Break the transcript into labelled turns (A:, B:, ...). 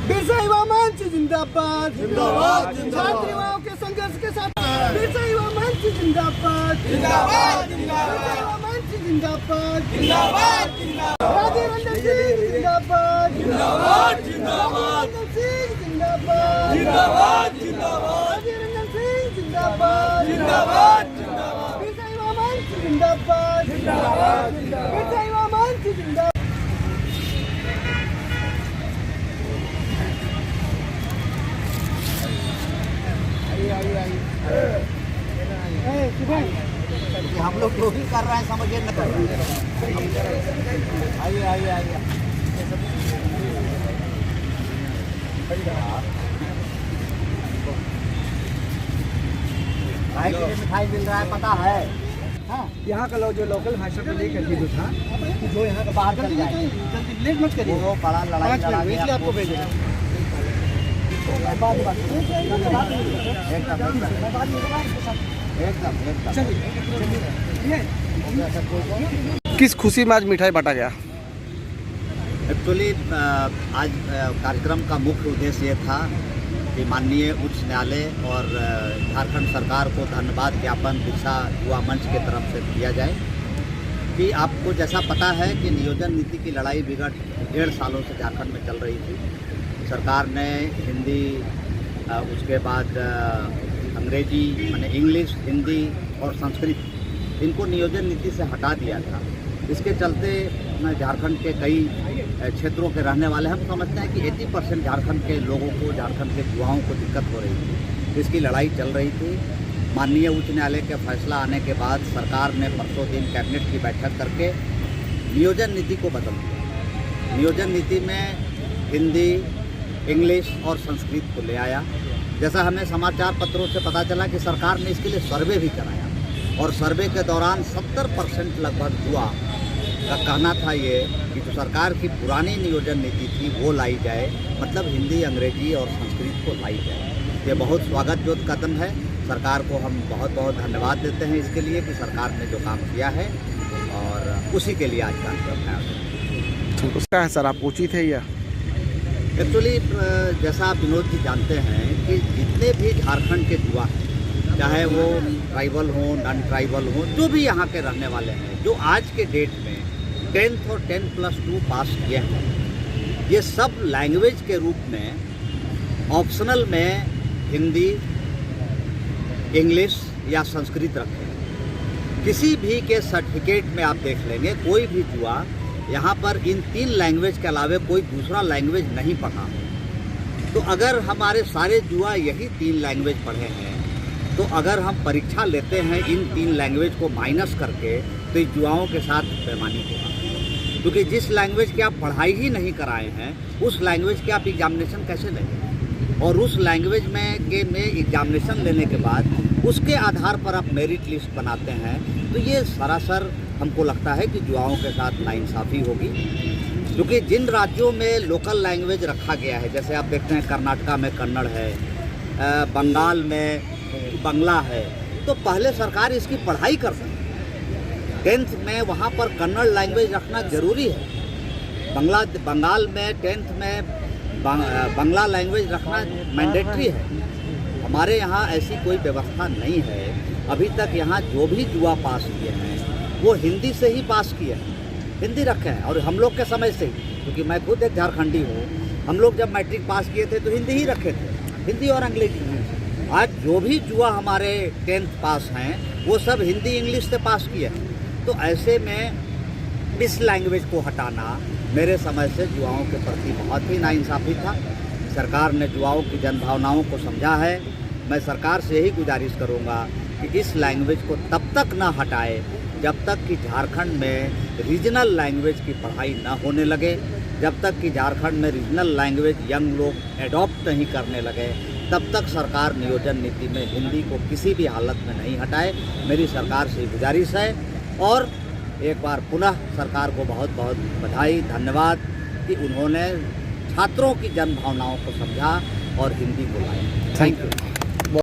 A: बिरसा युवा मंच जिंदाबाद जिंदाबाद छात्र युवाओं के संघर्ष के साथ बिरसा युवा मंच जिंदाबाद जिंदाबाद बिरसा युवा मंच जिंदाबाद जिंदाबाद राधे रंजन सिंह जिंदाबाद जिंदाबाद रंजन सिंह जिंदाबाद राधे रंजन सिंह जिंदाबाद बिरसा युवा मंच जिंदाबाद बिरसा युवा मंच जिंदाबाद।
B: हम लोग जो भी कर रहे हैं समझिए न कर रहे हैं। आइए आइए आइए भाई के लिए मिठाई मिल रहा है पता है। हाँ
A: यहाँ का लोग जो लोकल भाषा को लेकर के जो था
B: जो यहाँ का बाहर चल जाए
A: जल्दी लेट मत करिए।
B: वो बड़ा लड़ाई लड़ा
A: इसलिए आपको भेजे
C: किस खुशी में आज मिठाई बांटा गया?
B: एक्चुअली आज कार्यक्रम का मुख्य उद्देश्य ये था कि माननीय उच्च न्यायालय और झारखंड सरकार को धन्यवाद ज्ञापन बिरसा युवा मंच के तरफ से दिया जाए कि आपको जैसा पता है कि नियोजन नीति की लड़ाई विगत 1.5 सालों से झारखंड में चल रही थी। सरकार ने हिंदी उसके बाद अंग्रेजी माने इंग्लिश हिंदी और संस्कृत इनको नियोजन नीति से हटा दिया था। इसके चलते झारखंड के कई क्षेत्रों के रहने वाले हम समझते हैं कि 80% झारखंड के लोगों को झारखंड के युवाओं को दिक्कत हो रही थी। इसकी लड़ाई चल रही थी। माननीय उच्च न्यायालय के फैसला आने के बाद सरकार ने परसों दिन कैबिनेट की बैठक करके नियोजन नीति को बदल दिया। नियोजन नीति में हिंदी इंग्लिश और संस्कृत को ले आया। जैसा हमें समाचार पत्रों से पता चला कि सरकार ने इसके लिए सर्वे भी कराया और सर्वे के दौरान 70% लगभग हुआ का कहना था ये कि जो सरकार की पुरानी नियोजन नीति थी वो लाई जाए, मतलब हिंदी अंग्रेजी और संस्कृत को लाई जाए। ये बहुत स्वागत योग्य कदम है। सरकार को हम बहुत बहुत धन्यवाद देते हैं इसके लिए कि सरकार ने जो काम किया है और उसी के लिए आज कार्यक्रम है।
C: उसका है सर, आप उचित है या
B: एक्चुअली जैसा आप विनोद जी जानते हैं कि जितने भी झारखंड के युवा हैं, चाहे वो ट्राइबल हों नॉन ट्राइबल हों, जो भी यहाँ के रहने वाले हैं, जो आज के डेट में 10th और 10+2 पास किए हैं, ये सब लैंग्वेज के रूप में ऑप्शनल में हिंदी इंग्लिश या संस्कृत रखें। किसी भी के सर्टिफिकेट में आप देख लेंगे कोई भी युवा यहाँ पर इन 3 लैंग्वेज के अलावा कोई दूसरा लैंग्वेज नहीं पढ़ा। तो अगर हमारे सारे युवा यही 3 लैंग्वेज पढ़े हैं तो अगर हम परीक्षा लेते हैं इन 3 लैंग्वेज को माइनस करके तो युवाओं के साथ बेईमानी होगा, क्योंकि जिस लैंग्वेज की आप पढ़ाई ही नहीं कराए हैं उस लैंग्वेज के आप एग्जामिनेशन कैसे लेंगे, और उस लैंग्वेज में एग्जामिनेशन लेने के बाद उसके आधार पर आप मेरिट लिस्ट बनाते हैं। तो ये सरासर हमको लगता है कि युवाओं के साथ नाइंसाफ़ी होगी, क्योंकि जिन राज्यों में लोकल लैंग्वेज रखा गया है, जैसे आप देखते हैं कर्नाटका में कन्नड़ है, बंगाल में बंगला है, तो पहले सरकार इसकी पढ़ाई कर सकती है। 10th में वहाँ पर कन्नड़ लैंग्वेज रखना ज़रूरी है। बंगाल में 10th में बंगला लैंग्वेज रखना मैंडेटरी है। हमारे यहाँ ऐसी कोई व्यवस्था नहीं है। अभी तक यहाँ जो भी युवा पास किए हैं वो हिंदी से ही पास किए हैं, हिंदी रखे हैं। और हम लोग के समय से ही, क्योंकि मैं खुद एक झारखंडी हूँ, हम लोग जब मैट्रिक पास किए थे तो हिंदी ही रखे थे, हिंदी और अंग्रेजी। आज जो भी युवा हमारे 10th पास हैं वो सब हिंदी इंग्लिश से पास किए हैं। तो ऐसे में इस लैंग्वेज को हटाना मेरे समझ से युवाओं के प्रति बहुत ही नाइंसाफ़ी था। सरकार ने युवाओं की जनभावनाओं को समझा है। मैं सरकार से यही गुजारिश करूंगा कि इस लैंग्वेज को तब तक ना हटाए जब तक कि झारखंड में रीजनल लैंग्वेज की पढ़ाई ना होने लगे, जब तक कि झारखंड में रीजनल लैंग्वेज यंग लोग एडॉप्ट नहीं करने लगे, तब तक सरकार नियोजन नीति में हिंदी को किसी भी हालत में नहीं हटाए। मेरी सरकार से गुजारिश है। और एक बार पुनः सरकार को बहुत बहुत बधाई धन्यवाद कि उन्होंने छात्रों की जनभावनाओं को समझा और हिंदी को लाया। Thank you.